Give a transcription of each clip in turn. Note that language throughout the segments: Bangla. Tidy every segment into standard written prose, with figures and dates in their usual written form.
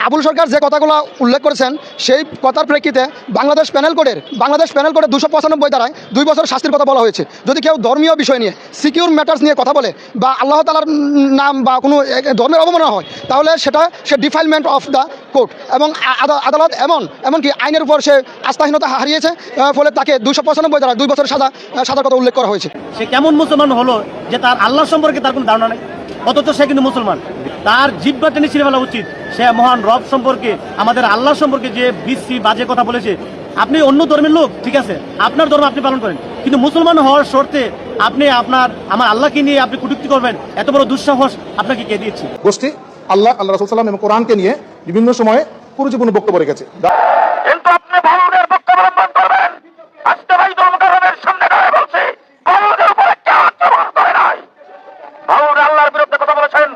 আবুল সরকার যে কথাগুলো উল্লেখ করেছেন সেই কথার প্রেক্ষিতে বাংলাদেশ প্যানেল কোডের 295 ধারায় 2 বছর শাস্তির কথা বলা হয়েছে। যদি কেউ ধর্মীয় বিষয় নিয়ে সিকিউর ম্যাটার্স নিয়ে কথা বলে বা আল্লাহ তাআলার নাম বা কোনো ধর্মের অবমাননা হয় তাহলে সে ডিফাইলমেন্ট অফ দ্য কোর্ট এবং আদালত এমনকি আইনের উপর সে আস্থাহীনতা হারিয়েছে। ফলে তাকে 295 ধারায় 2 বছর সাজার কথা উল্লেখ করা হয়েছে। সে কেমন মুসলমান হলো যে তার আল্লাহ সম্পর্কে তার কোনো ধারণা নেই, অথচ সে কিন্তু মুসলমান। তার জিহ্বা টেনে ছিঁড়ে ফেলা উচিত। সে মহান রব সম্পর্কে, আমাদের আল্লাহ সম্পর্কে যে বিশ্রী বাজে কথা বলেছে। আপনি অন্য ধর্মের লোক, ঠিক আছে, আপনার ধর্ম আপনি পালন করেন, কিন্তু মুসলমান হওয়ার শর্তে আপনি আমার আল্লাহকে নিয়ে আপনি কটূক্তি করবেন, এত বড় দুঃসাহস আপনাকে কে দিয়েছে? গোষ্ঠী আল্লাহ রাসূল সাল্লাল্লাহু এবং কোরআনকে নিয়ে বিভিন্ন সময়ে কুরুচিপূর্ণ বক্তব্য রেখেছে। কিন্তু আপনি ভাউদের পক্ষ অবলম্বন করবেন। আজকে ভাই ধর্মকারণের সামনে দাঁড়িয়ে বলছি, ভাউদের উপরে কেউ আক্রমণ করে নাই। ভাউর আল্লাহর বিরুদ্ধে কথা বলেছেন,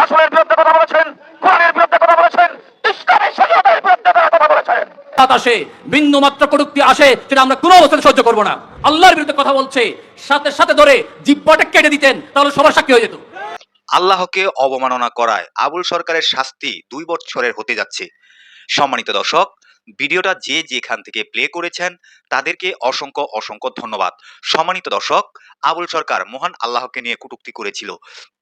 রাসূলের বিরুদ্ধে কথা বলেছেন, কোরআনের বিরুদ্ধে কথা বলেছেন, ইসলামের শরীয়তের বিরুদ্ধে কথা বলেছেন। আসে বিন্দু মাত্র কটূক্তি আসে, সেটা আমরা কোনো অবস্থায় সহ্য করবো না। আল্লাহর বিরুদ্ধে কথা বলছে, সাথে সাথে ধরে জিহ্বাটা কেটে দিতেন, তাহলে সবার সাক্ষী হয়ে যেত। আল্লাহকে অবমাননা করায় আবুল সরকারের শাস্তি 2 বছরের হতে যাচ্ছে। সম্মানিত দর্শক, ভিডিওটা যে যেখান থেকে প্লে করেছেন তাদেরকে অসংখ্য অসংখ্য ধন্যবাদ। সম্মানিত দর্শক, আবুল সরকার মহান আল্লাহকে নিয়ে কটূক্তি করেছিল,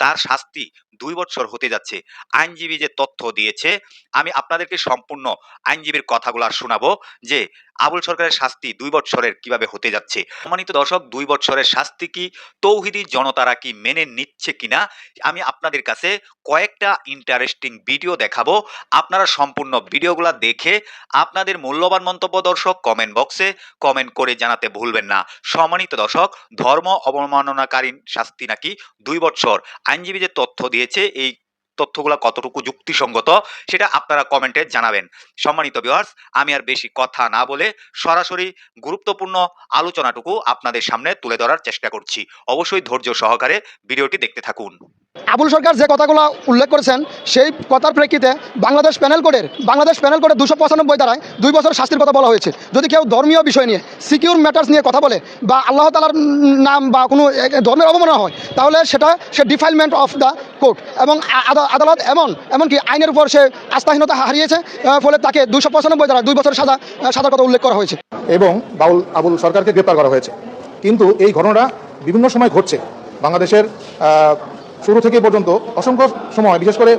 তার শাস্তি 2 বছর হতে যাচ্ছে। আইনজীবী যে তথ্য দিয়েছে, আমি আপনাদেরকে সম্পূর্ণ আইনজীবীর কথাগুলো শোনাবো যে আবুল সরকারের শাস্তি 2 বছরের কিভাবে হতে যাচ্ছে। সম্মানিত দর্শক, 2 বছরের শাস্তি কি তৌহিদি জনতারা কি মেনে নিচ্ছে কিনা আমি আপনাদের কাছে কয়েকটা ইন্টারেস্টিং ভিডিও দেখাবো। আপনারা সম্পূর্ণ ভিডিওগুলো দেখে আপনাদের মূল্যবান মন্তব্য দর্শক কমেন্ট বক্সে কমেন্ট করে জানাতে ভুলবেন না। সম্মানিত দর্শক, ধর্ম অবমাননাকারী শাস্তি নাকি 2 বছর। আইনজীবী যে তথ্য দিয়েছে এই তথ্যগুলো কতটুকু যুক্তিসঙ্গত সেটা আপনারা কমেন্টে জানাবেন। সম্মানিত ভিউয়ার্স, আমি আর বেশি কথা না বলে সরাসরি গুরুত্বপূর্ণ আলোচনাটুকু আপনাদের সামনে তুলে ধরার চেষ্টা করছি। অবশ্যই ধৈর্য সহকারে ভিডিওটি দেখতে থাকুন। আবুল সরকার যে কথাগুলো উল্লেখ করেছেন সেই কথার প্রেক্ষিতে বাংলাদেশ প্যানেল কোডের 295 ধারায় 2 বছর শাস্তির কথা বলা হয়েছে। যদি কেউ ধর্মীয় বিষয় নিয়ে সিকিউর ম্যাটার্স নিয়ে কথা বলে বা আল্লাহ তাআলার নাম বা কোনো ধর্মের অবমাননা হয় তাহলে সে ডিফাইলমেন্ট অফ দ্য কোর্ট এবং আদালত এমনকি আইনের উপর সে আস্থাহীনতা হারিয়েছে। ফলে তাকে 295 ধারায় 2 বছর সাজার কথা উল্লেখ করা হয়েছে এবং আবুল সরকারকে গ্রেপ্তার করা হয়েছে। কিন্তু এই ঘটনাটা বিভিন্ন সময় ঘটছে বাংলাদেশের শুরু থেকে পর্যন্ত অসংখ্য সময়, বিশেষ করে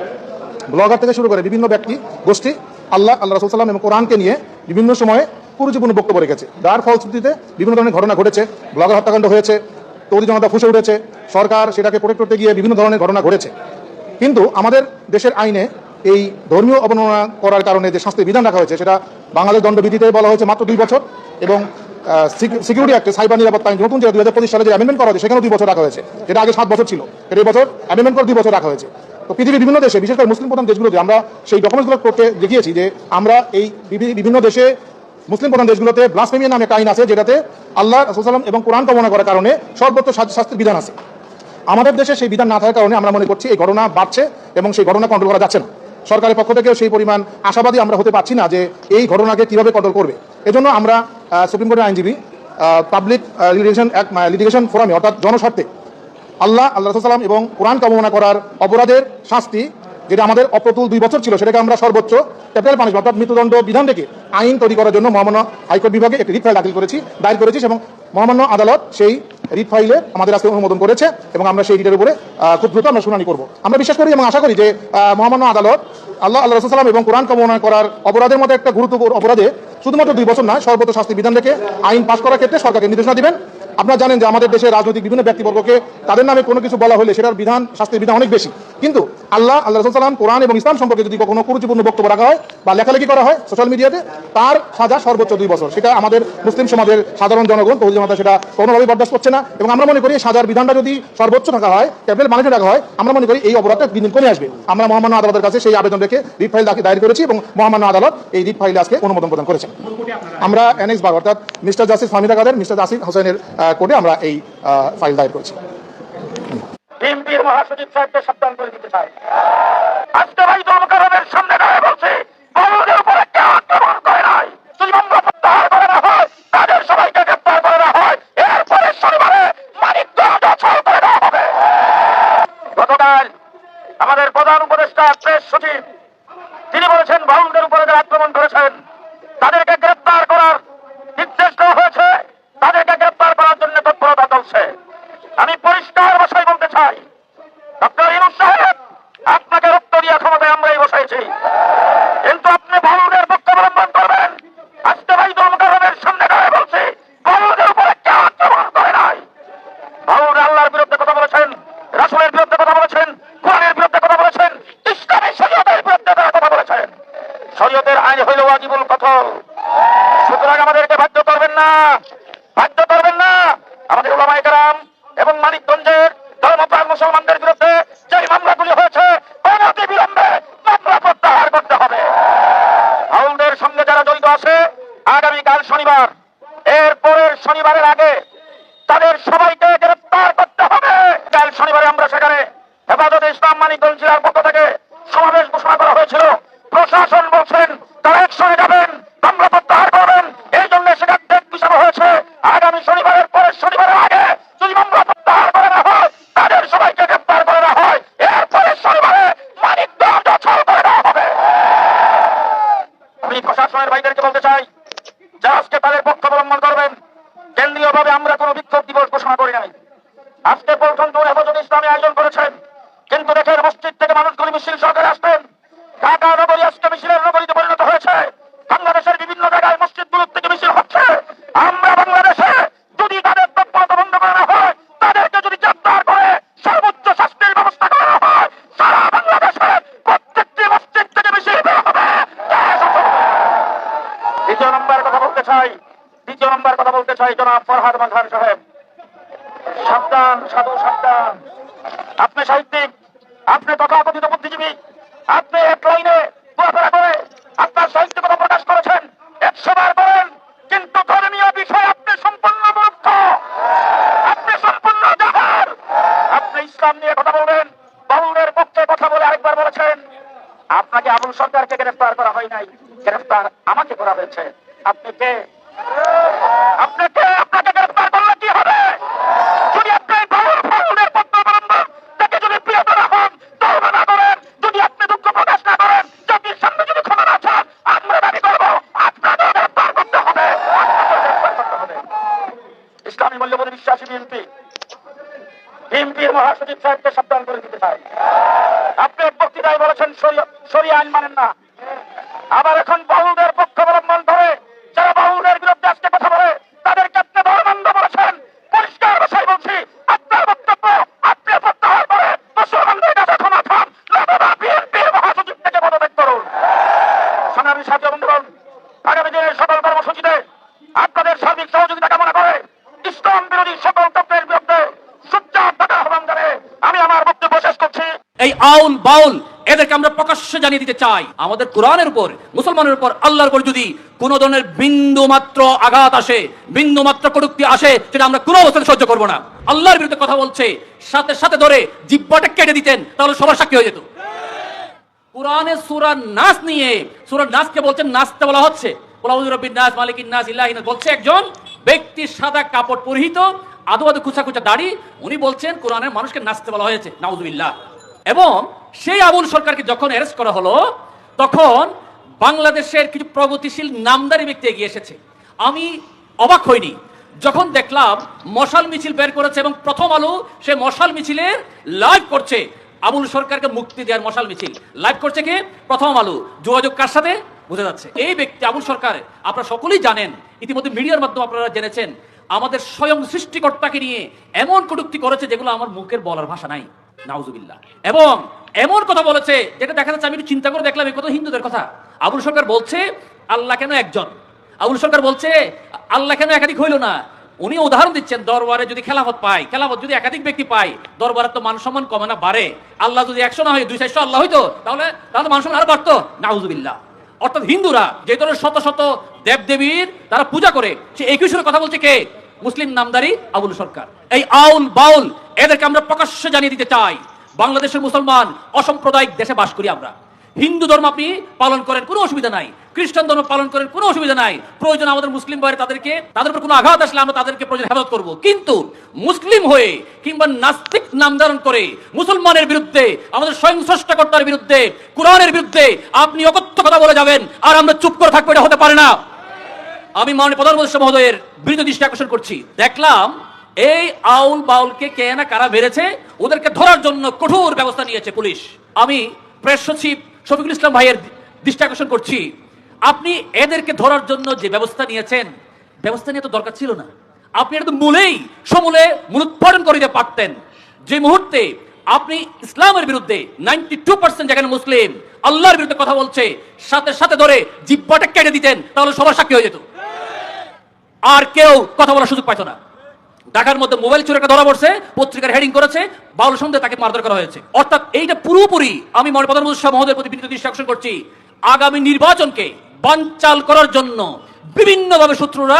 ব্লগার থেকে শুরু করে বিভিন্ন ব্যক্তি গোষ্ঠী আল্লাহ রাসূল সাল্লাল্লাহু এবং কোরআনকে নিয়ে বিভিন্ন সময়ে কুরুচিপূর্ণ বক্তব্য রেখেছে। যার ফলশ্রুতিতে বিভিন্ন ধরনের ঘটনা ঘটেছে। ব্লগার হত্যাকাণ্ড হয়েছে, তৌহিদি জনতা ফুঁসে উঠেছে, সরকার সেটাকে প্রোটেক্ট করতে গিয়ে বিভিন্ন ধরনের ঘটনা ঘটেছে। কিন্তু আমাদের দেশের আইনে এই ধর্মীয় অবমাননা করার কারণে যে শাস্তির বিধান রাখা হয়েছে সেটা বাংলাদেশ দণ্ডবিধিতে বলা হয়েছে মাত্র 2 বছর এবং সিকিউরিটি অ্যাক্টে সাইবার নিরাপত্তা আইন নতুন যে 2025 সালে যে অ্যামেন্ডমেন্ট করা হয়েছে সেখানেও 2 বছর রাখা হয়েছে, যেটা আগে 7 বছর ছিল। এই বছর অ্যামেন্ডমেন্ট করে 2 বছর রাখা হয়েছে। তো পৃথিবীর বিভিন্ন দেশে, বিশেষ করে মুসলিম প্রধান দেশগুলোতে আমরা সেই ডকুমেন্টসগুলো করতে দেখিয়েছি যে আমরা এই বিভিন্ন দেশে মুসলিম প্রধান দেশগুলোতে ব্লাসফেমি নামে একটা আইন আছে, যেটাতে আল্লাহ রাসূল সাল্লাল্লাহু এবং কোরআন অবমাননা করার কারণে সর্বোচ্চ শাস্তির বিধান আছে। আমাদের দেশে সেই বিধান না থাকার কারণে আমরা মনে করছি এই ঘটনা বাড়ছে এবং সেই ঘটনা কন্ট্রোল করা যাচ্ছে না। সরকারের পক্ষ থেকেও সেই পরিমাণ আশাবাদী আমরা হতে পারছি না যে এই ঘটনাকে কীভাবে কন্ট্রোল করবে। এজন্য আমরা সুপ্রিম কোর্টের আইনজীবী পাবলিক লিটিগেশন ফোরামে, অর্থাৎ জনস্বার্থে আল্লাহ রাসূল সাল্লাল্লাহু এবং কোরআনকে অবমাননা করার অপরাধের শাস্তি, যেটা আমাদের অপ্রতুল 2 বছর ছিল, সেটাকে আমরা সর্বোচ্চ ক্যাপিটাল পানিশমেন্ট অর্থাৎ মৃত্যুদণ্ড বিধান থেকে আইন তৈরি করার জন্য মহামান্য হাইকোর্ট বিভাগে একটি রিট ফাইল দায়ের করেছি এবং মহামান্য আদালত সেই রিট ফাইলে আমাদের আজকে অনুমোদন করেছে এবং আমরা সেই রিটের উপরে খুব দ্রুত আমরা শুনানি করব। আমরা বিশ্বাস করি এবং আশা করি যে মহামান্য আদালত আল্লাহ রাসূল সাল্লাল্লাহু এবং কোরআনকে অবমাননা করার অপরাধের মতো একটা গুরুত্বপূর্ণ অপরাধে শুধুমাত্র 2 বছর নয়, সর্বোচ্চ শাস্তি বিধান রেখে আইন পাশ করার ক্ষেত্রে সরকারকে নির্দেশনা দিবেন। আপনারা জানেন যে আমাদের দেশে রাজনৈতিক বিভিন্ন ব্যক্তিবর্গকে তাদের নামে কোনো কিছু বলা হলে সেটার শাস্তির বিধান অনেক বেশি। কিন্তু আল্লাহ রাসূল সাল্লাল্লাহু, কোরআন এবং ইসলাম সম্পর্কে যদি কখনো কুরুচিপূর্ণ বক্তব্য রাখা হয় বা লেখালেখি করা হয় সোশ্যাল মিডিয়াতে, তার সাজা সর্বোচ্চ 2 বছর। সেটা আমাদের মুসলিম সমাজের সাধারণ জনগণ, তৌহিদি জনতা সেটা কোনোভাবেই বরদাস্ত করছে না এবং আমরা মনে করি সাজার বিধানটা যদি সর্বোচ্চ রাখা হয়, ক্যাপিটাল পানিশমেন্ট রাখা হয়, আমরা মনে করি এই অপরাধটা দিন দিন কমে আসবে। আমরা মহামান্য আদালতের কাছে সেই আবেদন রেখে রিট ফাইল দায়ের করেছি এবং মহামান্য আদালত এই রিট ফাইলে আজকে অনুমোদন প্রদান করেছেন। আমরা NX 12 অর্থাৎ মিস্টার জাসিস ফাহমিদা কাদের, মিস্টার জাসির হোসেনের কোর্টে আমরা এই ফাইল দায়ের করেছি। বিএনপির মহাসচিব সাহেবকে সাবধান করে দিতে চাই, আজকে ভাই ধর্মকারণের সামনে দাঁড়িয়ে বলছি, ভাউদের উপরে কেউ আক্রমণ করে নাই। যদি মামলা প্রত্যাহার করে না হয়, তাদের সবাইকে গ্রেপ্তার করে না হয়, এরপরে শনিবারে মানিকগঞ্জ অচল করে দেওয়া হবে। গতকাল আমাদের প্রধান উপদেষ্টা প্রেস সচিব তিনি বলেছেন বাউলদের উপরে যারা আক্রমণ করেছেন তাদেরকে গ্রেপ্তার করার নির্দেশ দেওয়া হয়েছে, তাদেরকে গ্রেপ্তার করার জন্য তৎপরতা চলছে। আমি পরিষ্কার ভাষায় বলতে চাই, ডক্টর ইউনূস সাহেব, আপনাকে রক্ত দিয়ে ক্ষমতায় আমরাই বসাইছি, কিন্তু আপনি বাউলদের পক্ষ অবলম্বন করবেন। আজকে বাইতুল মুকাররমের সামনে দাঁড়িয়ে বলছি, বাউলদের উপরে কেউ আক্রমণ করে নাই। বাউলরা আল্লাহর বিরুদ্ধে কথা বলেছেন, রাসূলের বিরুদ্ধে কথা বলেছেন, কোরআনের বিরুদ্ধে কথা বলেছেন, ইসলামী শরীয়তের বিরুদ্ধে তারা কথা বলেছেন। শরীয়তের আইন হইল ওয়াজিবুল কতল। সুতরাং আমাদেরকে বাধ্য করবেন না, বাধ্য করবেন না। আমাদের উলামায়ে কেরাম এবং মানিকগঞ্জের ধর্মপ্রাণ মুসলমানদের বিরুদ্ধে যে মামলাগুলি হয়েছে অনতি বিলম্বে মামলা প্রত্যাহার করতে হবে। বাউলদের সঙ্গে যারা জড়িত আছে, আগামীকাল শনিবার, এর পরের শনিবারের আগে তাদের সবাইকে গ্রেফতার করতে হবে। কাল শনিবারে আমরা সেখানে হেফাজতে ইসলাম মানিকগঞ্জ জেলার পক্ষ থেকে সমাবেশ ঘোষণা করা হয়েছিল। প্রশাসন বলছেন তারা একসঙ্গে যাবেন, মামলা প্রত্যাহার করবেন। এই জন্য সেখানে ডেট পিছানো হয়েছে। আগামী শনিবারের পরের শনিবারের আগে যদি মামলা প্রত্যাহার করে না হয়, তাদের সবাইকে গ্রেফতার করে না হয়, এর পরের শনিবারে মানিকগঞ্জ অচল করে দেওয়া হবে। আমি প্রশাসনের ভাইদেরকে বলতে চাই, যারা আজকে তাদের পক্ষ অবলম্বন করবেন, কেন্দ্রীয়ভাবে আমরা কোনো বিক্ষোভ দিবস ঘোষণা করি নাই। আজকে পল্টন দূর হেফাজতে ইসলামী আয়োজন করেছেন, কিন্তু দেখেন মসজিদ থেকে মানুষগুলি মিছিল সহকারে আসবেন। ঢাকা নগরী আজকে মিছিলের নগরীতে পরিণত হয়েছে। বাংলাদেশের বিভিন্ন জায়গায় মসজিদগুলোর থেকে মিছিল হচ্ছে। আমরা বাংলাদেশে যদি তাদের তৎপরতা বন্ধ করা হয়, তাদেরকে যদি গ্রেফতার করে সর্বোচ্চ শাস্তির ব্যবস্থা করা হয়, সারা বাংলাদেশে প্রত্যেকটি মসজিদ থেকে মিছিল বের হবে। দ্বিতীয় নম্বর কথা বলতে চাই জনাব ফরহাদ মাঝার সাহেব, সাবধান সাধু সাবধান। আপনি সাহিত্যিক, আপনি তথাকথিত বুদ্ধিজীবী, আপনি এক লাইনে ঘোরাফেরা করে আপনার সাহিত্যিকতা প্রকাশ করেছেন, 100 বার বলেন, কিন্তু ধর্মীয় বিষয়ে আপনি সম্পূর্ণ মূর্খ, আপনি সম্পূর্ণ জাহেল। আপনি ইসলাম নিয়ে কথা বলবেন, বাউলদের পক্ষে কথা বলে আরেকবার বলেছেন আপনাকে আবুল সরকারকে গ্রেফতার করা হয় নাই, গ্রেফতার আমাকে করা হয়েছে। আপনি কে? আপনাকে গ্রেফতার করলে কি হবে? যদি আপনি বাউলদের পক্ষ অবলম্বন তাকে যদি প্রিয়তর হন, তওবা না করেন, যদি আপনি দুঃখ প্রকাশ না করেন, জাতির সামনে যদি ক্ষমা না চান, আমরা দাবি করব আপনাদের গ্রেফতার করতে হবে। ইসলামী মূল্যবোধে বিশ্বাসী বিএনপির মহাসচিব সাহেবকে সাবধান করে দিতে চাই। আপনি এক বক্তৃতায় বলেছেন শরিয়া আইন মানেন না, আবার এখন বাউলদের পক্ষ অবলম্বন করে যারা বাউলদের বিরুদ্ধে আজকে কথা বলে তাদেরকে আপনি ধর্মান্ধ বলেছেন। পরিষ্কার ভাষায় বলছি, আপনার বক্তব্য আপনি প্রত্যাহার করে মুসলমানদের কাছে ক্ষমা চান, নতুবা বিএনপির মহাসচিব থেকে পদত্যাগ করুন। সংগ্রামী সাথী বন্ধুগণ, আগামী দিনের সকল কর্মসূচিতে আপনাদের সার্বিক সহযোগিতা কামনা করে ইসলাম বিরোধী সকল তত্ত্বের বিরুদ্ধে সোচ্চার থাকার আহ্বান জানিয়ে আমি আমার বক্তব্য শেষ করছি। এই আউল বাউল এদেরকে আমরা প্রকাশ্যে জানিয়ে দিতে চাই, আমাদের কোরআনের উপর, মুসলমানের উপর, আল্লাহর উপর যদি কোন ধরনের বিন্দু মাত্র আঘাত আসে, বিন্দু মাত্র কটূক্তি আসে, সেটা আমরা কোনো অবস্থায় সহ্য করবো না। আল্লাহর বিরুদ্ধে কথা বলছে, সাথে সাথে ধরে জিহ্বাটা কেটে দিতেন, তাহলে সবার সাক্ষী হয়ে যেত। কোরআনে সূরা নাস নিয়ে, সূরা নাসকে বলছেন নাচতে বলা হচ্ছে, কুল রব্বিন নাস মালিকিন নাস ইলাহিন নাস, বলছে একজন ব্যক্তি সাদা কাপড় পরিহিত, আদু আদু কুচা কুচা দাড়ি, উনি বলছেন কোরআনের মানুষকে নাচতে বলা হয়েছে, নাউজুবিল্লাহ। এবং সেই আবুল সরকারকে যখন অ্যারেস্ট করা হলো, তখন বাংলাদেশের কিছু প্রগতিশীল নামদারি ব্যক্তি এগিয়ে এসেছে। আমি অবাক হইনি যখন দেখলাম মশাল মিছিল বের করেছে, এবং প্রথম আলো সে মশাল মিছিলের লাইভ করছে, আবুল সরকারকে মুক্তি দেওয়ার মশাল মিছিল লাইভ করছে কে? প্রথম আলো। যোগাযোগ কার সাথে? বোঝা যাচ্ছে এই ব্যক্তি আবুল সরকার, আপনারা সকলেই জানেন, ইতিমধ্যে মিডিয়ার মাধ্যমে আপনারা জেনেছেন, আমাদের স্বয়ং সৃষ্টিকর্তাকে নিয়ে এমন কটূক্তি করেছে যেগুলো আমার মুখের বলার ভাষা নাই, নাউজুবিল্লাহ। এবং এমন কথা বলেছে যেটা দেখা যাচ্ছে, আমি একটু চিন্তা করে দেখলাম, এই কথা হিন্দুদের কথা। আবুল সরকার বলছে আল্লাহ কেন একজন, আবুল সরকার বলছে আল্লাহ কেন একাধিক হইল না। উনি উদাহরণ দিচ্ছেন, দরবারে যদি খেলাফত পায়, খেলাফত যদি একাধিক ব্যক্তি পায়, দরবারে তো মান সম্মান কমে না, বাড়ে। আল্লাহ যদি 100 না হয়, 200 আল্লাহ হইতো, তাহলে মান সম্মান আরো বাড়তো, নাউজুবিল্লাহ। অর্থাৎ হিন্দুরা যে ধরনের শত শত দেবদেবীর তারা পূজা করে, সে একই সুরে কথা বলছে কে? মুসলিম নামদারি আবুল সরকার। এই আউল বাউল এদেরকে আমরা প্রকাশ্যে জানিয়ে দিতে চাই, বাংলাদেশের মুসলমান অসাম্প্রদায়িক দেশে বাস করি আমরা, হিন্দু ধর্ম আপনি পালন করেন, কোনো অসুবিধা নাই, খ্রিস্টান ধর্ম পালন করেন, কোনো অসুবিধা নাই, প্রয়োজন আমাদের মুসলিম ভাইয়ের তাদের উপর কোনো আঘাত আসলে আমরা তাদেরকে প্রয়োজন হেফাজত করব। কিন্তু মুসলিম হয়ে কিংবা নাস্তিক নাম ধারণ করে মুসলমানের বিরুদ্ধে, আমাদের স্বয়ং স্রষ্টাকর্তার বিরুদ্ধে, কোরআনের বিরুদ্ধে আপনি অকথ্য কথা বলে যাবেন আর আমরা চুপ করে থাকবো, এটা হতে পারে না। আমি মাননীয় প্রধানমন্ত্রী মহোদয়ের বিরুদ্ধে দৃষ্টি আকর্ষণ করছি। দেখলাম এই আউল বাউলকে কে না কারা মেরেছে, ওদেরকে ধরার জন্য কঠোর ব্যবস্থা নিয়েছে পুলিশ। আমি প্রেস সচিব শফিকুল ইসলাম ভাইয়ের দৃষ্টি আকর্ষণ করছি, আপনি এদেরকে ধরার জন্য যে ব্যবস্থা নিয়েছেন, ব্যবস্থা নিয়ে তো দরকার ছিল না। আপনি এটা তো সমূলে মূলোৎপাটন করে দিতে পারতেন। যে মুহূর্তে আপনি ইসলামের বিরুদ্ধে 92% যেখানে মুসলিম আল্লাহর বিরুদ্ধে কথা বলছে, সাথে সাথে ধরে জিহ্বাটা কেটে দিতেন, তাহলে সবার সাক্ষী হয়ে যেত, আর কেউ কথা বলার সুযোগ পাইত না। ঢাকার মধ্যে মোবাইল চোরেটা ধরা পড়ছে, পত্রিকার হেডিং করেছে, বাউল সন্দেহে তাকে মারধর করা হয়েছে। অর্থাৎ এইটা পুরোপুরি আমি মাননীয় প্রধানমন্ত্রী মহোদয়ের প্রতি বিনীত দৃষ্টি আকর্ষণ করছি, আগামী নির্বাচনকে বানচাল করার জন্য বিভিন্নভাবে শত্রুরা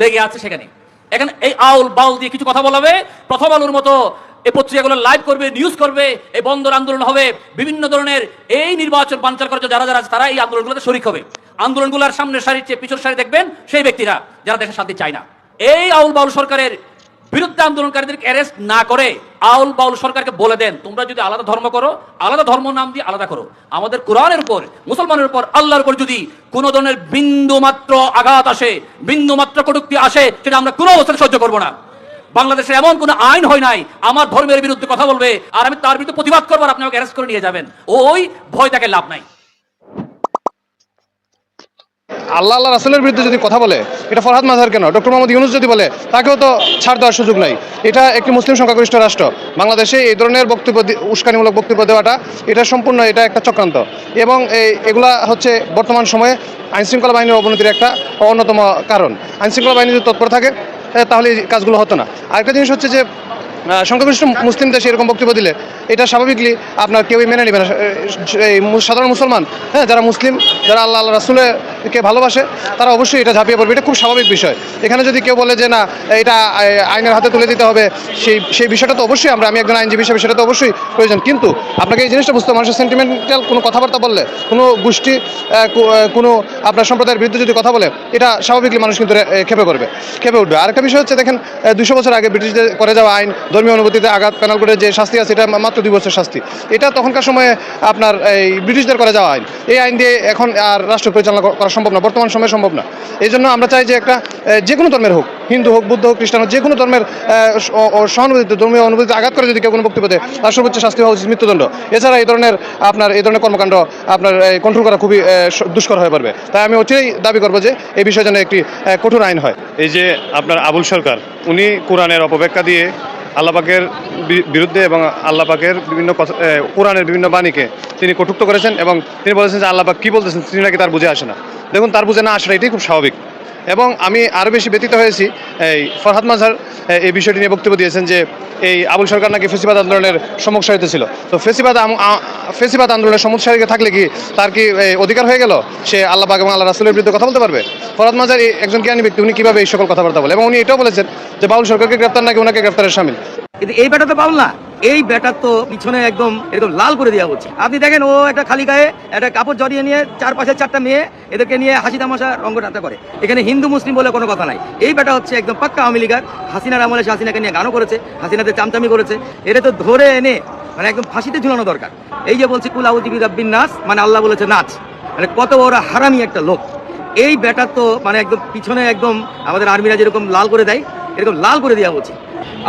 লেগে আছে সেখানে। এখানে এই আউল বাউল দিয়ে কিছু কথা বলাবে, প্রথম আলোর মতো এই পত্রিকাগুলো লাইভ করবে, নিউজ করবে, এই বন্দর আন্দোলন হবে, বিভিন্ন ধরনের এই নির্বাচন বানচাল করার জন্য যারা যারা আছে তারা এই আন্দোলনগুলোতে শরিক হবে। আন্দোলনগুলোর সামনের সারির চেয়ে পিছনের সারি দেখবেন সেই ব্যক্তিরা যারা দেশের শান্তি চায় না। এই আউল বাউল সরকারের বিরুদ্ধে আন্দোলনকারীদেরকে অ্যারেস্ট না করে আউল বাউল সরকারকে বলে দেন, তোমরা যদি আলাদা ধর্ম করো, আলাদা ধর্ম নাম দিয়ে আলাদা করো, আমাদের কোরআনের উপর, মুসলমানের উপর, আল্লাহর উপর যদি কোনো ধরনের বিন্দু মাত্র আঘাত আসে, বিন্দু মাত্র কটূক্তি আসে, সেটা আমরা কোনো অবস্থায় সহ্য করবো না। বাংলাদেশে এমন কোনো আইন হয় নাই আমার ধর্মের বিরুদ্ধে কথা বলবে আর আমি তার বিরুদ্ধে প্রতিবাদ করবো আর আপনি আমাকে অ্যারেস্ট করে নিয়ে যাবেন, ওই ভয় তাকে লাভ নাই। আল্লাহ রাসূলের বিরুদ্ধে যদি কথা বলে, এটা ফরহাদ মাযহার কেন, ডক্টর মোহাম্মদ ইউনূস যদি বলে, তাকেও তো ছাড় দেওয়ার সুযোগ নাই। এটা একটি মুসলিম সংখ্যাগরিষ্ঠ রাষ্ট্র, বাংলাদেশে এই ধরনের বক্তব্য, উস্কানিমূলক বক্তব্য দেওয়াটা এটা সম্পূর্ণ এটা একটা চক্রান্ত, এবং এগুলা হচ্ছে বর্তমান সময়ে আইনশৃঙ্খলা বাহিনীর অবনতির একটা অন্যতম কারণ। আইনশৃঙ্খলা বাহিনী যদি তৎপর থাকে তাহলে এই কাজগুলো হতো না। আরেকটা জিনিস হচ্ছে যে সংখ্যাগরিষ্ঠ মুসলিম দেশে এরকম বক্তব্য দিলে এটা স্বাভাবিকলি আপনার কেউই মেনে নেবে না। এই সাধারণ মুসলমান, যারা মুসলিম, যারা আল্লাহ রাসূলকে ভালোবাসে, তারা অবশ্যই এটা ঝাঁপিয়ে পড়বে। এটা খুব স্বাভাবিক বিষয়। এখানে যদি কেউ বলে যে না এটা আইনের হাতে তুলে দিতে হবে, সেই বিষয়টা তো অবশ্যই আমি একজন আইনজীবী হিসেবে সেটা তো অবশ্যই প্রয়োজন। কিন্তু আপনাকে এই জিনিসটা বুঝতে হবে, মানুষের সেন্টিমেন্টাল কোনো কথাবার্তা বললে, কোনো গোষ্ঠী, কোনো আপনার সম্প্রদায়ের বিরুদ্ধে যদি কথা বলে, এটা স্বাভাবিকলি মানুষ কিন্তু খেপে উঠবে। আরেকটা বিষয় হচ্ছে, দেখেন 200 বছর আগে ব্রিটিশদের করে যাওয়া আইন, ধর্মীয় অনুভূতিতে আঘাত, পেনাল কোডের যে শাস্তি আছে এটা মাত্র 2 বছর শাস্তি। এটা তখনকার সময়ে আপনার এই ব্রিটিশদের করে যাওয়া আইন, এই আইন দিয়ে এখন আর রাষ্ট্র পরিচালনা করা সম্ভব না, বর্তমান সময়ে সম্ভব না। এই জন্য আমরা চাই যে একটা যে কোনো ধর্মের হোক, হিন্দু হোক, বুদ্ধ হোক, খ্রিস্টান হোক, যে কোনো ধর্মের সহানুভূতিতে, ধর্মীয় অনুভূতিতে আঘাত করে যদি কেউ কোনো বক্তব্য দেয়, তার সর্বোচ্চ শাস্তি হওয়া উচিত মৃত্যুদণ্ড। এছাড়া এই ধরনের কর্মকাণ্ড আপনার কন্ট্রোল করা খুবই দুষ্কর হয়ে পড়বে। তাই আমি অচিরেই দাবি করবো যে এই বিষয়ে যেন একটি কঠোর আইন হয়। এই যে আপনার আবুল সরকার, উনি কোরআনের অপব্যাখ্যা দিয়ে আল্লাহ পাকের বিরুদ্ধে এবং আল্লাহ পাকের বিভিন্ন কোরআনের বিভিন্ন বাণীকে তিনি কটূক্ত করেছেন, এবং তিনি বলেছেন যে আল্লাহ পাক কী বলতেছেন তিনি নাকি তার বুঝে আসে না। দেখুন, তার বুঝে না আসাটা এটাই খুব স্বাভাবিক। এবং আমি আরও বেশি ব্যথিত হয়েছি, এই ফরহাদ মাযহার এই বিষয়টি নিয়ে বক্তব্য দিয়েছেন যে এই আবুল সরকার নাকি ফেসিবাদ আন্দোলনের সম্মুখ সারিতে ছিল। তো ফেসিবাদ আন্দোলনের সম্মুখ সারিতে থাকলে কি তার কি অধিকার হয়ে গেল সে আল্লাহ পাক এবং আল্লাহ রাসূলের বিরুদ্ধে কথা বলতে পারবে? ফরহাদ মাযহার একজন জ্ঞানী ব্যক্তি, উনি কীভাবে এই সকল কথাবার্তা বলে, এবং উনি এটাও বলেছেন যে বাউল সরকারকে গ্রেপ্তার নাকি ওনাকে গ্রেপ্তারের শামিল। কিন্তু এই ব্যাটা তো বাউল না, এই ব্যাটার তো পিছনে একদম লাল করে দেওয়া হচ্ছে। আপনি দেখেন, ও একটা খালি গায়ে একটা কাপড় জড়িয়ে নিয়ে চারপাশে 4টা মেয়ে, এদেরকে নিয়ে হাসি তামাশা রঙ্গনাট্য করে। এখানে হিন্দু মুসলিম বলে কোনো কথা নাই। এই ব্যাটা হচ্ছে একদম পাক্কা আওয়ামী লীগার। হাসিনার আমলে সে হাসিনাকে নিয়ে গানও করেছে, হাসিনাতে চামচামি করেছে। এটা তো ধরে এনে একদম ফাঁসিতে ঝুলানো দরকার। এই যে বলছি কুল আউযু বিরাব্বিন নাস, আল্লাহ বলেছে নাচ, কত ওরা হারামি একটা লোক। এই ব্যাটা তো একদম পিছনে একদম আমাদের আর্মিরা যেরকম লাল করে দেয়, এরকম লাল করে দেওয়া উচিত।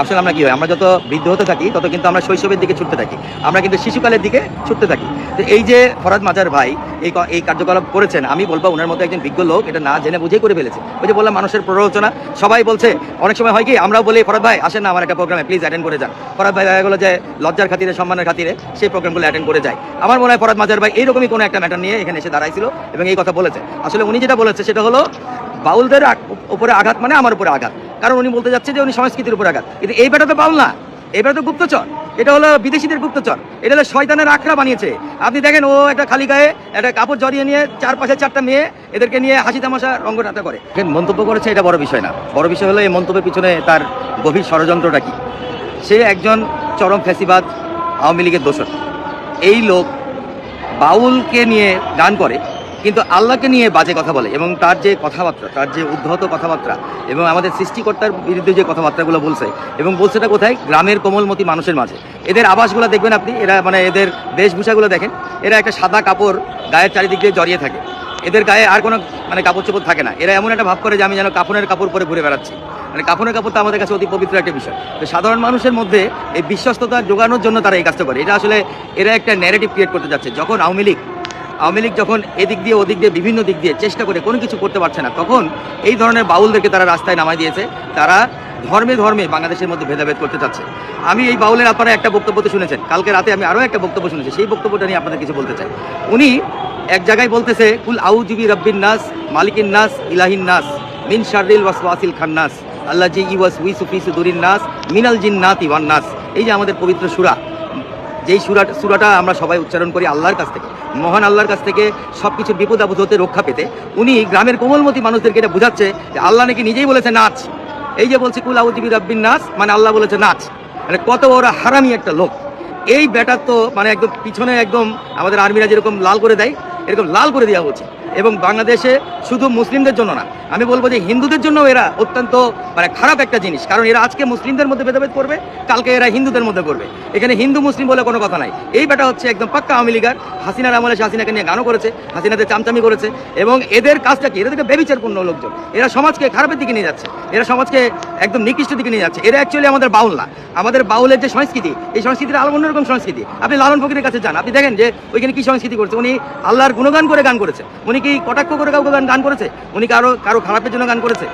আসলে আমরা কি হয়, আমরা যত বৃদ্ধ হতে থাকি তত কিন্তু আমরা শৈশবের দিকে ছুটতে থাকি, আমরা কিন্তু শিশুকালের দিকে ছুটতে থাকি। তো এই যে ফরহাদ মাযহার ভাই এই কার্যকলাপ করেছেন, আমি বলবো ওনার মতো একজন বিজ্ঞ লোক এটা না জেনে বুঝেই করে ফেলেছে। ওই যে বললাম, মানুষের প্ররোচনা, সবাই বলছে। অনেক সময় হয় কি, আমরাও বলি ফরহাদ ভাই আসেন না আমার একটা প্রোগ্রামে, প্লিজ অ্যাটেন্ড করে যান। ফরহাদ ভাই দেখা গেলো যে লজ্জার খাতিরে, সম্মানের খাতিরে সেই প্রোগ্রামগুলো অ্যাটেন্ড করে যায়। আমার মনে হয় ফরহাদ মাযহার ভাই এইরকমই কোনো একটা ম্যাটার নিয়ে এখানে এসে দাঁড়াইছিল এবং এই কথা বলেছে। আসলে উনি যেটা বলেছে সেটা হলো বাউলদের উপরে আঘাত মানে আমার উপরে আঘাত, কারণ উনি বলতে যাচ্ছে যে উনি সংস্কৃতির উপরে আঘাত। কিন্তু এই ব্যাটা তো বাউল না, এই ব্যাটা তো গুপ্তচর। এটা হলো বিদেশিদের গুপ্তচর, এটা হলো শয়তানের আখড়া বানিয়েছে। আপনি দেখেন, ও একটা খালি গায়ে একটা কাপড় জড়িয়ে নিয়ে চারপাশে 4টা মেয়ে, এদেরকে নিয়ে হাসি তামাশা রঙ্গনাট্য করে। মন্তব্য করেছে, এটা বড় বিষয় না। বড় বিষয় হলো এই মন্তব্যের পিছনে তার গভীর ষড়যন্ত্রটা কি। সে একজন চরম ফ্যাসিবাদ আওয়ামী লীগের দোসর। এই লোক বাউলকে নিয়ে গান করে কিন্তু আল্লাহকে নিয়ে বাজে কথা বলে, এবং তার যে কথাবার্তা, তার যে উদ্ধত কথাবার্তা এবং আমাদের সৃষ্টিকর্তার বিরুদ্ধে যে কথাবার্তাগুলো বলছে, এবং বলছেটা কোথায়? গ্রামের কোমলমতি মানুষের মাঝে। এদের আবাসগুলো দেখবেন আপনি, এরা মানে এদের বেশভূষাগুলো দেখেন, এরা একটা সাদা কাপড় গায়ের চারিদিক দিয়ে জড়িয়ে থাকে, এদের গায়ে আর কোনো মানে কাপড় চোপড় থাকে না। এরা এমন একটা ভাব করে যে আমি যেন কাপড়ের কাপড় পরে ঘুরে বেড়াচ্ছি। মানে কাপড়ের কাপড় তো আমাদের কাছে অতি পবিত্র একটা বিষয়। তো সাধারণ মানুষের মধ্যে এই বিশ্বস্ততা জোগানোর জন্য তারা এই কাজটা করে। এটা আসলে এরা একটা ন্যারেটিভ ক্রিয়েট করতে যাচ্ছে। যখন আওয়ামী লীগ যখন এদিক দিয়ে ওদিক দিয়ে বিভিন্ন দিক দিয়ে চেষ্টা করে কোনো কিছু করতে পারছে না, তখন এই ধরনের বাউলদেরকে তারা রাস্তায় নামাই দিয়েছে। তারা ধর্মে বাংলাদেশের মধ্যে ভেদাভেদ করতে চাচ্ছে। আমি এই বাউলের আপনারা একটা বক্তব্য তো শুনেছেন, কালকে রাতে আমি আরও একটা বক্তব্য শুনেছি, সেই বক্তব্যটা নিয়ে আপনাদের কিছু বলতে চাই। উনি এক জায়গায় বলতেছে, কুল আউযুবি রাব্বিন নাস মালিকিন নাস ইলাহিন নাস মিন শাররিল ওয়াসওয়াসিল খান্নাস আল্লাযী ইউওয়াসউইসু ফি সুদুরিন নাস মিনাল জিন্নাতি ওয়ান নাস। এই যে আমাদের পবিত্র সূরা, যেই সূরাটা আমরা সবাই উচ্চারণ করি আল্লাহর কাছ থেকে, মহান আল্লাহর কাছ থেকে সব কিছুর বিপদ আপদ হতে রক্ষা পেতে, উনি গ্রামের কোমলমতি মানুষদেরকে এটা বোঝাচ্ছে যে আল্লাহ নাকি নিজেই বলেছে নাচ। এই যে বলছে কুল আউযুবি রাব্বিন নাস, মানে আল্লাহ বলেছে নাচ। মানে কত ওরা হারামি একটা লোক। এই ব্যাটা তো মানে একদম পিছনে একদম আমাদের আর্মিরা যেরকম লাল করে দেয়, এরকম লাল করে দেওয়া উচিত। এবং বাংলাদেশে শুধু মুসলিমদের জন্য না, আমি বলবো যে হিন্দুদের জন্য এরা অত্যন্ত মানে খারাপ একটা জিনিস। কারণ এরা আজকে মুসলিমদের মধ্যে ভেদাভেদ করবে, কালকে এরা হিন্দুদের মধ্যে করবে। এখানে হিন্দু মুসলিম বলে কোনো কথা নাই। এই ব্যাটা হচ্ছে একদম পাক্কা আওয়ামী লীগার। হাসিনার আমলে হাসিনাকে নিয়ে গানও করেছে, হাসিনাদের চামচামি করেছে। এবং এদের কাজটা কি? এরা থেকে বেবিচারপূর্ণ লোকজন। এরা সমাজকে খারাপের দিকে নিয়ে যাচ্ছে, এরা সমাজকে একদম নিকৃষ্ট দিকে নিয়ে যাচ্ছে। এরা অ্যাকচুয়ালি আমাদের বাউল না। আমাদের বাউলের যে সংস্কৃতি, এই সংস্কৃতিটা আলাদা অন্যরকম সংস্কৃতি। আপনি লালন ফকিরের কাছে যান, আপনি দেখেন যে ওইখানে কি সংস্কৃতি করছে। উনি আল্লাহর গুণগান করে গান করেছে। উনি কি কটাক্ষ করে কাউকে গান করেছে? উনি কারো খারাপের জন্য গান করেছে?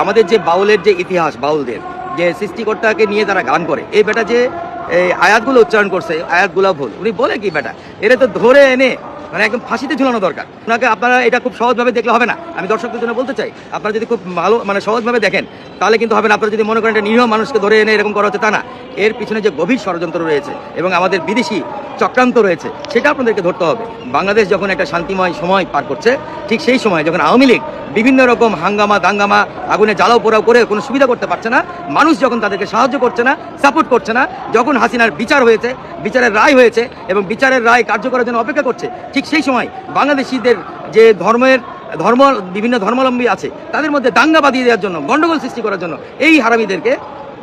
আমাদের যে বাউলের যে ইতিহাস, বাউলদের যে সৃষ্টিকর্তাকে নিয়ে তারা গান করে, এই বেটা যে এই আয়াতগুলো উচ্চারণ করছে, আয়াতগুলো ভুল। উনি বলে কি বেটা, এরা তো ধরে এনে মানে একদম ফাঁসিতে ঝুলানো দরকার। ওনাকে আপনারা এটা খুব সহজভাবে দেখলে হবে না। আমি দর্শকদের জন্য বলতে চাই, আপনারা যদি খুব ভালো মানে সহজভাবে দেখেন তাহলে কিন্তু হবে না। আপনারা যদি মনে করেন একটা নিরীহ মানুষকে ধরে এনে এরকম করা হচ্ছে, তা না। এর পিছনে যে গভীর ষড়যন্ত্র রয়েছে এবং আমাদের বিদেশি চক্রান্ত রয়েছে, সেটা আপনাদেরকে ধরতে হবে। বাংলাদেশ যখন একটা শান্তিময় সময় পার করছে, ঠিক সেই সময় যখন আওয়ামী লীগ বিভিন্ন রকম হাঙ্গামা দাঙ্গামা আগুনে জ্বালাও পোড়াও করে কোনো সুবিধা করতে পারছে না, মানুষ যখন তাদেরকে সাহায্য করছে না, সাপোর্ট করছে না, যখন হাসিনার বিচার হয়েছে, বিচারের রায় হয়েছে এবং বিচারের রায় কার্যকরের জন্য অপেক্ষা করছে, ঠিক সেই সময় বাংলাদেশিদের যে বিভিন্ন ধর্মাবলম্বী আছে তাদের মধ্যে দাঙ্গা বাঁধিয়ে দেওয়ার জন্য, গন্ডগোল সৃষ্টি করার জন্য এই হারামিদেরকে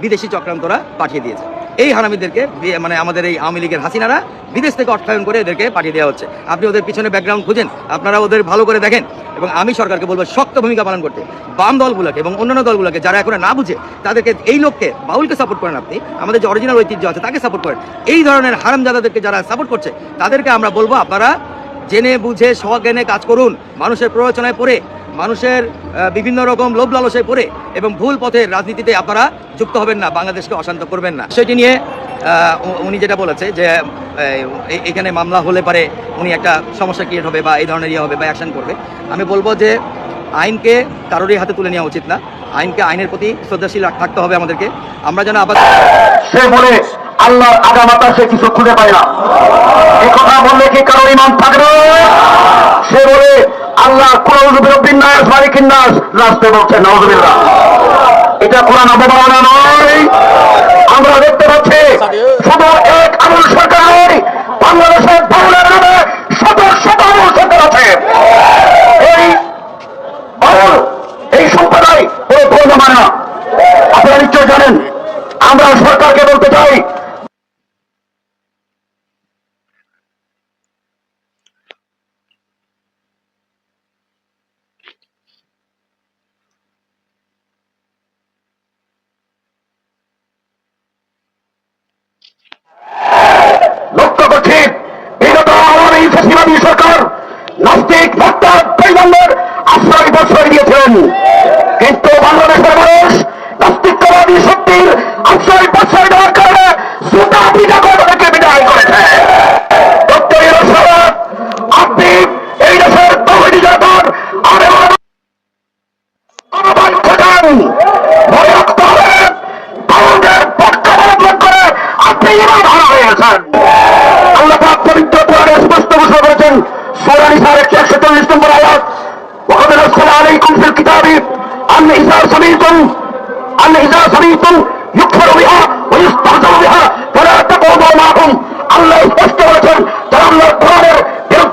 বিদেশি চক্রান্তরা পাঠিয়ে দিয়েছে। এই হারামিদেরকে মানে আমাদের এই আওয়ামী লীগের হাসিনারা বিদেশ থেকে অর্থায়ন করে এদেরকে পাঠিয়ে দেওয়া হচ্ছে। আপনি ওদের পিছনে ব্যাকগ্রাউন্ড খুঁজেন, আপনারা ওদের ভালো করে দেখেন। এবং আমি সরকারকে বলবো শক্ত ভূমিকা পালন করতে। বাম দলগুলোকে এবং অন্যান্য দলগুলোকে যারা এখন না বুঝে, তাদেরকে এই লোককে বাউলকে সাপোর্ট করেন, আপনি আমাদের যে অরিজিনাল ঐতিহ্য আছে তাকে সাপোর্ট করেন। এই ধরনের হারামজাদাদেরকে যারা সাপোর্ট করছে তাদেরকে আমরা বলবো আপনারা জেনে বুঝে সজ্ঞানে কাজ করুন। মানুষের প্ররোচনায় পড়ে, মানুষের বিভিন্ন রকম লোভ লালসায় পড়ে এবং ভুল পথের রাজনীতিতে আপনারা যুক্ত হবেন না, বাংলাদেশকে অশান্ত করবেন না। সেটি নিয়ে উনি যেটা বলেছে যে এখানে মামলা হলে পারে উনি একটা সমস্যা ক্রিয়েট হবে বা এই ধরনের ইয়ে হবে বা অ্যাকশন করবে। আমি বলবো যে আইনকে কারোরই হাতে তুলে নেওয়া উচিত না। আইনের প্রতি শ্রদ্ধাশীল থাকতে হবে আমাদেরকে। আমরা যেন আবার সে বলে আল্লাহর আগামাতা সে কিছু খুঁজে পায় না, এ কথা বললে কি কারোর ইমান থাকবে? সে বলে আল্লাহ কুরাউযুবির নাস মালিকিন নাস, রাস্তে বলছে নাউযুবিল্লাহ। এটা কোরআন অবমাননা নয়। আমরা দেখতে পাচ্ছি শুধু এক আবুল সরকার নয়, বাংলাদেশের বাউলের নামে শত শত আবুল সরকার আছে। এই বাউল এই সম্প্রদায় কোনো ধর্ম মানে না। আপনারা নিশ্চয় জানেন। আমরা সরকারকে বলতে চাই, লক্ষ্য করছি বিগত আওয়ামী ফ্যাসিবাদী সরকার নাস্তিক ভক্তা বেঈমানদের আশ্রয় দিয়েছিলেন, কিন্তু বাংলাদেশের মানুষ নাস্তিকতাবাদী শক্তির আশ্রয় দেওয়ার কারণে জুতা পিটা করে তাদেরকে বিদায় করেছে। ডক্টর ইউনূস সাহেব, আপনি এই দেশের তৌহিদি জনতার আহ্বান খোঁজেন, মনে রাখতে হবে বাউলদের পক্ষাবলম্বন করে আপনি ইমান হারা হয়ে গেছেন। আল্লাহ পাক পবিত্র কোরআনে স্পষ্ট ঘোষণা করেছেন, সূরা নিসার 140 নম্বর আয়াত, ওয়াকাদ নাযালা আলাইকুম ফিল কিতাবি আন ইযা সামি'তুম ইউকফারু বিহা ওয়া ইস্তাহজাউ বিহা ফালা তাকুমু মাআহুম। আল্লাহ স্পষ্ট করেছেন, যারা আল্লাহর কোরআনের বিরুদ্ধে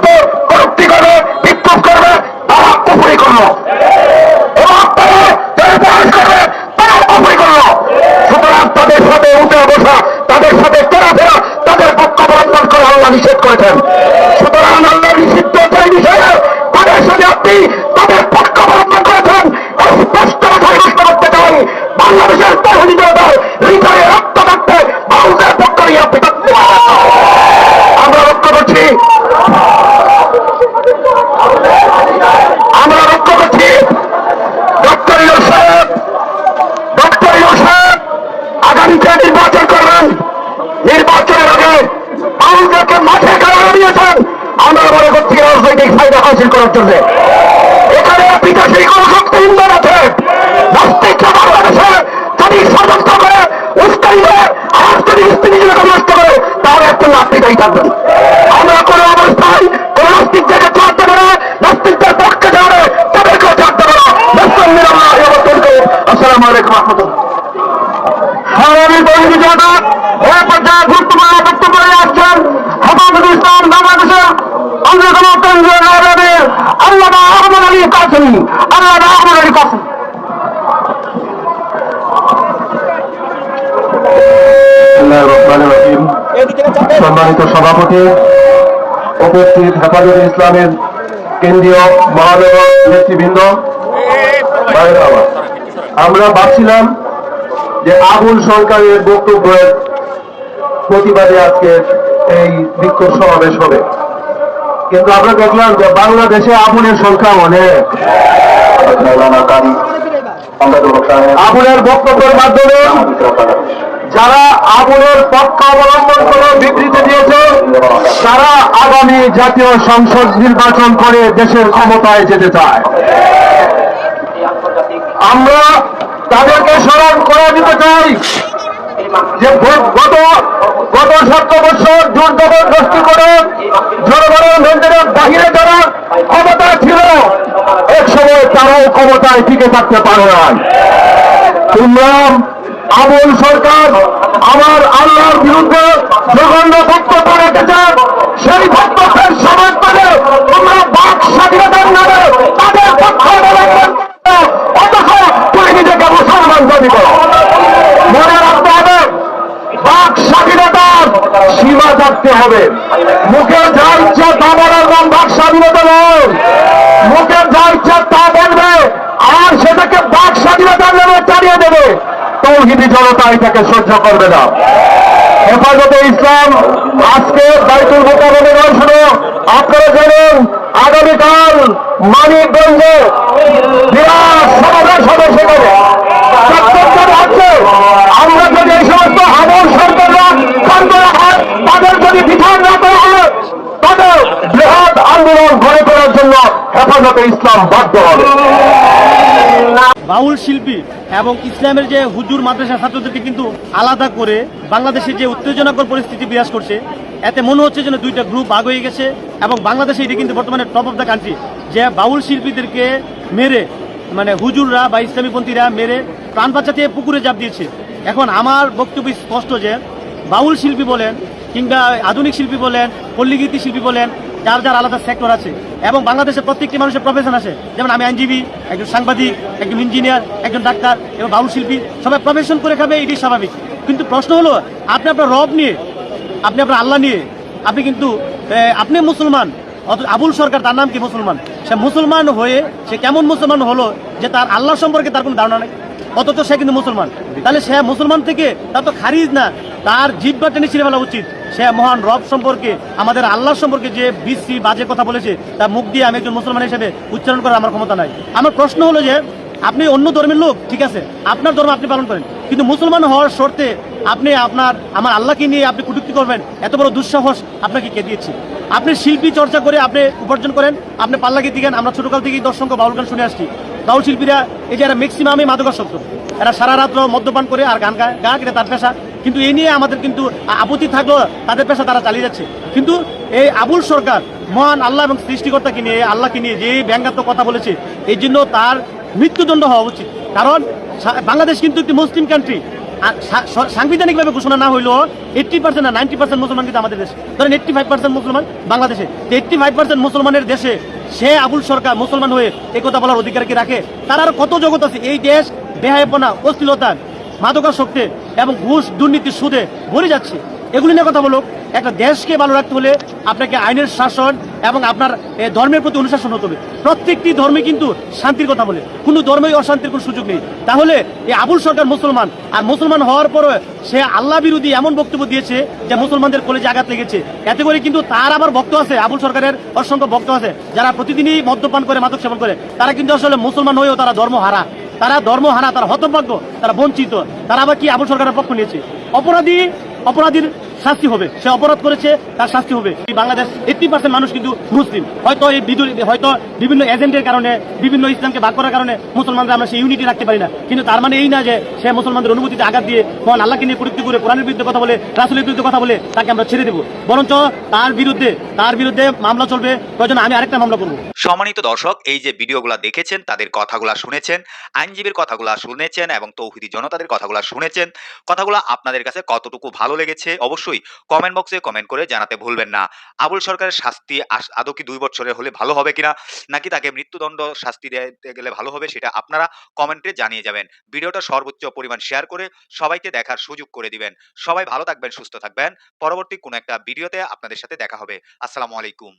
হাসিল করার জন্য। এখানে পিতাশ্রী কোন শক্তি ইন্ধন আছে, নাস্তিকরা বাংলাদেশে যদি ষড়যন্ত্র করে, উস্কানি দেয়, আর যদি নিজেকে নষ্ট করে, তাহলে একটু নাস্তিকই থাকবে। আমরা কোনো অবস্থায় কোন নাস্তিকদেরকে ছাড়তে পারে, নাস্তিকদের পক্ষে যাবে তাদেরকেও ছাড়তে পারে। আসসালামু আলাইকুম রহমতুল্লাহ। সংগ্রামী তৌহিদি জনতা, এ পর্যায়ে গুরুত্বপূর্ণ বক্তব্য নিয়ে আসছেন হেফাজতুল ইসলাম বাংলাদেশের অন্যতম কেন্দ্রীয় নায়বের আল্লামা আহমদ আলী কাসেমি। আল্লামা আহমদ আলী কাসেমি। সম্মানিত সভাপতি, উপস্থিত হেফাজতুল ইসলামের কেন্দ্রীয় মহানগর নেতৃবৃন্দ, আমরা ভাবছিলাম যে আবুল সরকারের বক্তব্যের প্রতিবাদে আজকে এই বিক্ষোভ সমাবেশ হবে, কিন্তু আমরা দেখলাম যে বাংলাদেশে আবুলের সংখ্যা অনেক। আবুলের বক্তব্যের মাধ্যমে যারা আবুলের পক্ষ অবলম্বন করে বিবৃতি দিয়েছে, তারা আগামী জাতীয় সংসদ নির্বাচন করে দেশের ক্ষমতায় যেতে চায়। আমরা তাদেরকে স্মরণ করে দিতে চাই যে গত 7 বছর জোর জবরদস্তি করে জনগণের মন্দিরের বাহিরে যারা ক্ষমতা ছিল, এক সময় তারাও ক্ষমতায় টিকে থাকতে পারে নাই। তোমরা আবুল সরকার আমার আল্লাহর বিরুদ্ধে জঘন্য বক্তব্য রেখেছে, সেই বক্তব্যের সমর্থনে তোমরা বাক স্বাধীনতার নামে তাদের পক্ষে অথচ তুমি নিজেকে মুসলমান দাবি করো। মনে রাখতে হবে, বাক স্বাধীনতার সীমা থাকতে হবে। মুখে যা ইচ্ছা তা বলার নাম বাক স্বাধীনতা নয়। মুখে যা ইচ্ছা তা বলবে আর সেটাকে বাক স্বাধীনতার নামে চালিয়ে দেবে, তৌহিদি জনতা এটাকে সহ্য করবে না। হেফাজতে ইসলাম আজকে বাইতুল মোকাররমের শুনে আপনারা জানেন আগামীকাল মানিকগঞ্জে বিরাট সমাবেশ হবে। সেখানে আছে আমরা যদি এই সমস্ত আবুল সরকাররা কাণ্ড হয়, তাদের যদি বিচার না করা হয়, তাদের বৃহৎ আন্দোলন গড়ে তোলার জন্য হেফাজতে ইসলাম বাধ্য হবে। বাউল শিল্পী এবং ইসলামের যে হুজুর মাদ্রাসা ছাত্রদেরকে কিন্তু আলাদা করে বাংলাদেশে যে উত্তেজনাকর পরিস্থিতি বিরাজ করছে, এতে মনে হচ্ছে যেন দুইটা গ্রুপ ভাগ হয়ে গেছে এবং বাংলাদেশে এটি কিন্তু বর্তমানে টপ অফ দ্য কান্ট্রি, যে বাউল শিল্পীদেরকে মেরে, মানে হুজুররা বা ইসলামীপন্থীরা মেরে প্রাণ বাঁচাতে পুকুরে জাপ দিয়েছে। এখন আমার বক্তব্য স্পষ্ট যে বাউল শিল্পী বলেন কিংবা আধুনিক শিল্পী বলেন, পল্লীগীতি শিল্পী বলেন, যার যার আলাদা সেক্টর আছে এবং বাংলাদেশের প্রত্যেকটি মানুষের প্রফেশন আছে। যেমন আমি আইনজীবী, একজন সাংবাদিক, একজন ইঞ্জিনিয়ার, একজন ডাক্তার এবং বাউল শিল্পী, সবাই প্রফেশন করে খাবে, এটি স্বাভাবিক। কিন্তু প্রশ্ন হলো, আপনি আপনার রব নিয়ে, আপনি আপনার আল্লাহ নিয়ে, আপনি কিন্তু আপনি মুসলমান, আবুল সরকার তার নাম কি মুসলমান, সে মুসলমান হয়ে সে কেমন মুসলমান হলো যে তার আল্লাহ সম্পর্কে তার কোনো ধারণা নেই, অথচ সে কিন্তু মুসলমান। তাহলে সে মুসলমান থেকে তার তো খারিজ না, তার জিহ্বা টেনে ছিঁড়ে ফেলা উচিত। সে মহান রব সম্পর্কে, আমাদের আল্লাহ সম্পর্কে যে বিশ্রী বাজে কথা বলেছে, তার মুখ দিয়ে আমি একজন মুসলমান হিসেবে উচ্চারণ করার আমার ক্ষমতা নাই। আমার প্রশ্ন হলো যে আপনি অন্য ধর্মের লোক, ঠিক আছে, আপনার ধর্ম আপনি পালন করেন, কিন্তু মুসলমান হওয়ার শর্তে আপনি আমার আল্লাহকে নিয়ে আপনি কটূক্তি করবেন, এত বড় দুঃসাহস আপনাকে কে দিয়েছে? আপনি শিল্পী চর্চা করে আপনি উপার্জন করেন, আপনি পাল্লা গীতি গান, আমরা ছোটকাল থেকেই দর্শক বাউল গান শুনে আসছি। বাউল শিল্পীরা এই যে এরা ম্যাক্সিমামই মাদকাসক্ত, এরা সারা রাত্র মদ্যপান করে আর গান গায়, গান এটা তার পেশা। কিন্তু এই নিয়ে আমাদের কিন্তু আপত্তি থাকলেও তাদের পেশা তারা চালিয়ে যাচ্ছে। কিন্তু এই আবুল সরকার মহান আল্লাহ এবং সৃষ্টিকর্তাকে নিয়ে, আল্লাহকে নিয়ে যে ব্যঙ্গাত্মক কথা বলেছে, এই জন্য তার মৃত্যুদণ্ড হওয়া উচিত। কারণ বাংলাদেশ কিন্তু একটি মুসলিম কান্ট্রি, আর সাংবিধানিকভাবে ঘোষণা না হইলেও 80% না 90% মুসলমান কিন্তু আমাদের দেশে, ধরেন 85% মুসলমান বাংলাদেশে। 85% মুসলমানের দেশে সে আবুল সরকার মুসলমান হয়ে এই কথা বলার অধিকার কি রাখে? তার আর কত জগৎ আছে? এই দেশ বেহায়াপনা, অশ্লীলতা, মাদকাসক্তি এবং ঘুষ, দুর্নীতি, সুদে ভরে যাচ্ছে। এগুলি নিয়ে কথা বলুক। একটা দেশকে ভালো রাখতে হলে আপনাকে আইনের শাসন এবং আপনার ধর্মের প্রতি অনুশাসন হতে হবে। প্রত্যেকটি ধর্মে কিন্তু শান্তির কথা বলে, কোনো ধর্মেই অশান্তির কোনো সুযোগ নেই। তাহলে এই আবুল সরকার মুসলমান, আর মুসলমান হওয়ার পরে সে আল্লাহ বিরোধী এমন বক্তব্য দিয়েছে যে মুসলমানদের কলেজে আঘাত লেগেছে। এতে করে কিন্তু তার আবার ভক্ত আছে, আবুল সরকারের অসংখ্য ভক্ত আছে যারা প্রতিদিনই মদ্যপান করে, মাদক সেবন করে। তারা কিন্তু আসলে মুসলমান হয়েও তারা ধর্মহারা, তারা হতভাগ্য, তারা বঞ্চিত। তারা আবার কি আবুল সরকারের পক্ষ নিয়েছে? অপরাধীর শাস্তি হবে। সে অপরাধ করেছে, তার শাস্তি হবে। এই বাংলাদেশ 80% মানুষ কিন্তু মুসলিম। হয়তো হয়তো বিভিন্ন এজেন্টের কারণে, বিভিন্ন ইসলামকে ভাগ করার কারণে মুসলমানরা আমরা সেই ইউনিটি রাখতে পারি না। কিন্তু তার মানে এই না যে সে মুসলমানদের অনুভূতিতে আঘাত দিয়ে মহান আল্লাহকে নিয়ে কটূক্তি করে, কোরআনের বিরুদ্ধে কথা বলে, রাসূলের বিরুদ্ধে কথা বলে তাকে আমরা ছেড়ে দেবো। বরঞ্চ তার বিরুদ্ধে মামলা চলবে, প্রয়োজনে আমি আরেকটা মামলা করবো। সম্মানিত দর্শক, এই যে ভিডিওগুলো দেখেছেন, তাদের কথাগুলো শুনেছেন, আইনজীবীর কথাগুলো শুনেছেন এবং তৌহিদি জনতাদের কথাগুলো শুনেছেন, কথাগুলো আপনাদের কাছে কতটুকু ভালো লেগেছে অবশ্যই কমেন্ট বক্সে কমেন্ট করে জানাতে ভুলবেন না। আবুল সরকারের শাস্তি আদৌ কি 2 বছরের হলে ভালো হবে কিনা, নাকি তাকে মৃত্যুদণ্ড শাস্তি দিতে গেলে ভালো হবে, সেটা আপনারা কমেন্টে জানিয়ে যাবেন। ভিডিওটা সর্বোচ্চ পরিমাণ শেয়ার করে সবাইকে দেখার সুযোগ করে দিবেন। সবাই ভালো থাকবেন, সুস্থ থাকবেন। পরবর্তী কোনো একটা ভিডিওতে আপনাদের সাথে দেখা হবে। আসসালামু আলাইকুম।